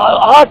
8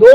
2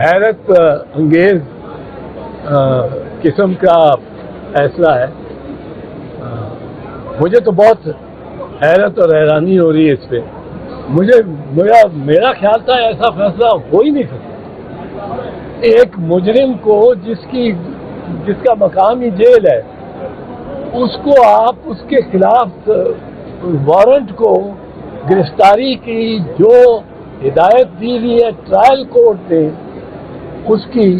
حیرت انگیز قسم کا فیصلہ ہے. مجھے تو بہت حیرت اور حیرانی ہو رہی ہے اس پہ. میرا خیال تھا ایسا فیصلہ ہو ہی نہیں سکتا. ایک مجرم کو جس کا مقامی جیل ہے اس کو آپ اس کے خلاف وارنٹ کو گرفتاری کی جو ہدایت دی ہوئی ہے ٹرائل کورٹ نے اس کی،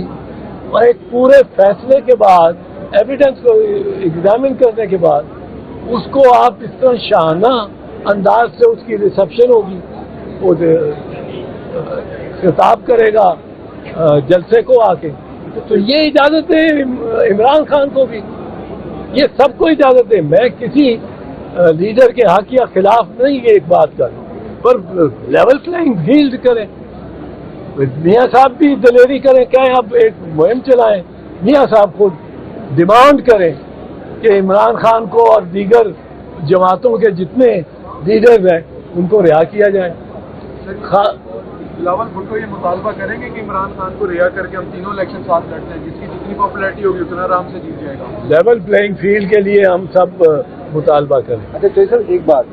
اور ایک پورے فیصلے کے بعد ایویڈنس کو ایگزامن کرنے کے بعد اس کو آپ اس طرح شاہانہ انداز سے اس کی ریسیپشن ہوگی، وہ خطاب کرے گا جلسے کو آ کے، تو یہ اجازت ہے عمران خان کو بھی، یہ سب کو اجازت ہے. میں کسی لیڈر کے حق یا خلاف نہیں یہ ایک بات کر، پر لیول پلینگ فیلڈ کریں. میاں صاحب بھی دلیری کریں، کہیں اب ایک مہم چلائیں. میاں صاحب خود ڈیمانڈ کریں کہ عمران خان کو اور دیگر جماعتوں کے جتنے لیڈرز ہیں ان کو رہا کیا جائے. بلاول بھٹو یہ مطالبہ کریں گے کہ عمران خان کو رہا کر کے ہم تینوں الیکشن ساتھ لڑتے ہیں، جس کی جتنی پاپولیرٹی ہوگی اتنا آرام سے جیت جائے گا. لیول پلینگ فیلڈ کے لیے ہم سب مطالبہ کریں. اچھا چوہدری صاحب ایک بات،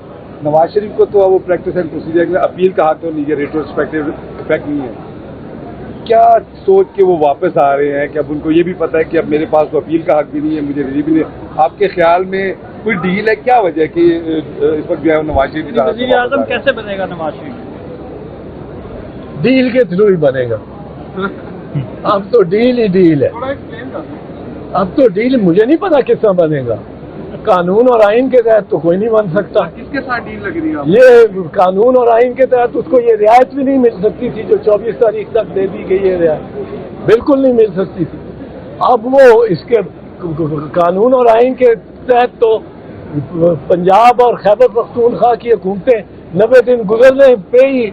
نواز شریف کو تو وہ پریکٹس اینڈ پروسیجر میں اپیل کا حق تو نہیں ہے، ریٹروسپیکٹیو افیکٹ نہیں ہے. کیا سوچ کے وہ واپس آ رہے ہیں کہ اب ان کو یہ بھی پتہ ہے کہ اب میرے پاس تو اپیل کا حق بھی نہیں ہے، مجھے ریلیف بھی نہیں. آپ کے خیال میں کوئی ڈیل ہے؟ کیا وجہ ہے کہ اس وقت جو ہے نواز شریف وزیر اعظم کیسے بنے گا نواز شریف؟ ڈیل کے تھرو ہی بنے گا. اب تو ڈیل ہی ڈیل ہے. تھوڑا ایکسپلین کر دیں. اب تو ڈیل مجھے نہیں پتا کس طرح بنے گا. قانون اور آئین کے تحت تو کوئی نہیں بن سکتا. کس کے ساتھ ڈیل لگ رہی ہے؟ یہ قانون اور آئین کے تحت اس کو یہ رعایت بھی نہیں مل سکتی تھی جو 24 تاریخ تک دے دی گئی ہے رعایت، بالکل نہیں مل سکتی تھی. اب وہ اس کے قانون اور آئین کے تحت تو پنجاب اور خیبر پختونخوا کی حکومتیں 90 دن گزرنے پہ ہی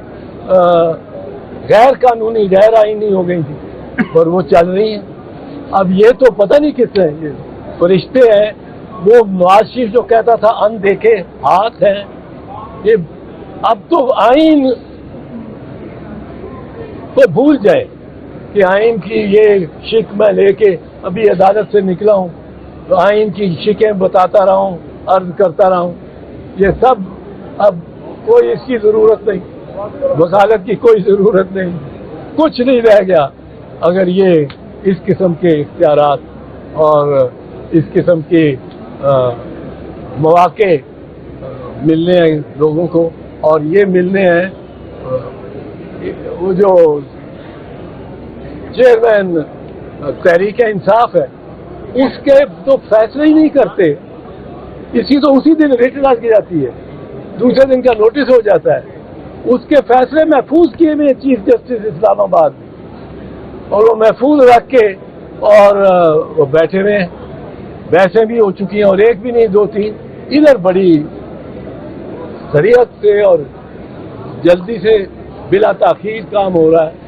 غیر قانونی غیر آئینی ہو گئی تھی، اور وہ چل رہی ہیں. اب یہ تو پتہ نہیں کس ہیں، یہ فرشتے ہیں. وہ نواز شریف جو کہتا تھا ان دیکھے ہاتھ ہیں، یہ اب تو آئین کو بھول جائے کہ آئین کی یہ شک میں لے کے ابھی عدالت سے نکلا ہوں تو آئین کی شکیں بتاتا رہا ہوں، عرض کرتا رہا ہوں. یہ سب اب کوئی اس کی ضرورت نہیں، وکالت کی کوئی ضرورت نہیں، کچھ نہیں رہ گیا اگر یہ اس قسم کے اختیارات اور اس قسم کے مواقع ملنے ہیں لوگوں کو. اور یہ ملنے ہیں وہ جو چیئرمین تحریک انصاف ہے اس کے تو فیصلے ہی نہیں کرتے. اسی دن ریٹ ڈال کی جاتی ہے، دوسرے دن کا نوٹس ہو جاتا ہے. اس کے فیصلے محفوظ کیے ہوئے چیف جسٹس اسلام آباد میں، اور وہ محفوظ رکھ کے اور وہ بیٹھے ہوئے ہیں. بحثیں بھی ہو چکی ہیں، اور ایک بھی نہیں 2-3. ادھر بڑی سریعت سے اور جلدی سے بلا تاخیر کام ہو رہا ہے.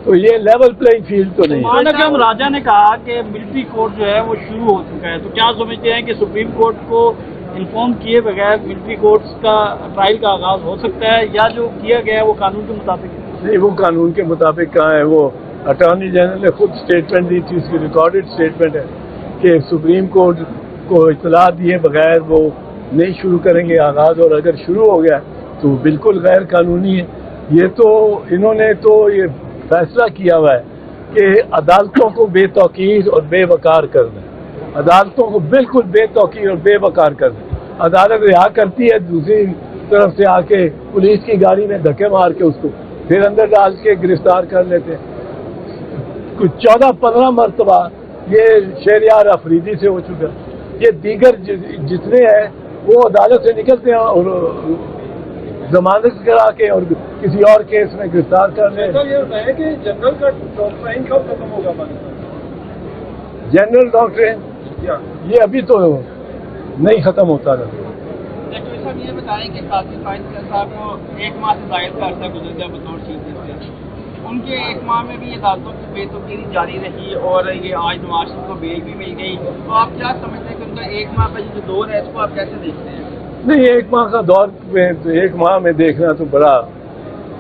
تو یہ لیول پلینگ فیلڈ تو نہیں ہے. مولانا اکرم راجہ نے کہا کہ ملٹری کورٹ جو ہے وہ شروع ہو چکا ہے، تو کیا سمجھتے ہیں کہ سپریم کورٹ کو انفارم کیے بغیر ملٹری کورٹس کا ٹرائل کا آغاز ہو سکتا ہے، یا جو کیا گیا ہے وہ قانون کے مطابق؟ نہیں، وہ قانون کے مطابق کہاں ہے. وہ اٹارنی جنرل نے خود اسٹیٹمنٹ دی تھی، اس کی ریکارڈڈ اسٹیٹمنٹ ہے کہ سپریم کورٹ کو اطلاع دیے بغیر وہ نہیں شروع کریں گے آغاز، اور اگر شروع ہو گیا تو بالکل غیر قانونی ہے. یہ تو انہوں نے تو یہ فیصلہ کیا ہوا ہے کہ عدالتوں کو بے توقیر اور بے وقار کر دیں، عدالتوں کو بالکل بے توقیر اور بے وقار کر دیں. عدالت رہا کرتی ہے، دوسری طرف سے آ کے پولیس کی گاڑی میں دھکے مار کے اس کو پھر اندر ڈال کے گرفتار کر لیتے ہیں. کچھ 14-15 مرتبہ یہ شہریار افریدی سے ہو چکا. یہ دیگر جتنے ہیں وہ عدالت سے نکلتے ہیں اور ضمانت کرا کے اور کسی اور کیس میں گرفتار کر لیں. یہ بتائیں کہ جنرل کا ڈاکٹرائن کب ختم ہوگا پاکستان؟ جنرل ڈاکٹرین یہ ابھی تو نہیں ختم ہوتا رہا. ڈاکٹر صاحب یہ بتائیں کہ قاضی فائز صاحب کو 1 ماہ سے زائد کا عرصہ گزر گیا بطور چیف جسٹس. ان کے 1 ماہ میں بھی عدالتوں کی بے توقیری جاری رہی اور یہ آج نواز شریف کو بیل بھی مل گئی. تو آپ کیا سمجھتے ہیں کہ ان کا 1 ماہ کا جو دور ہے اس کو آپ کیسے دیکھتے ہیں؟ نہیں، 1 ماہ کا دور میں 1 ماہ میں دیکھنا تو بڑا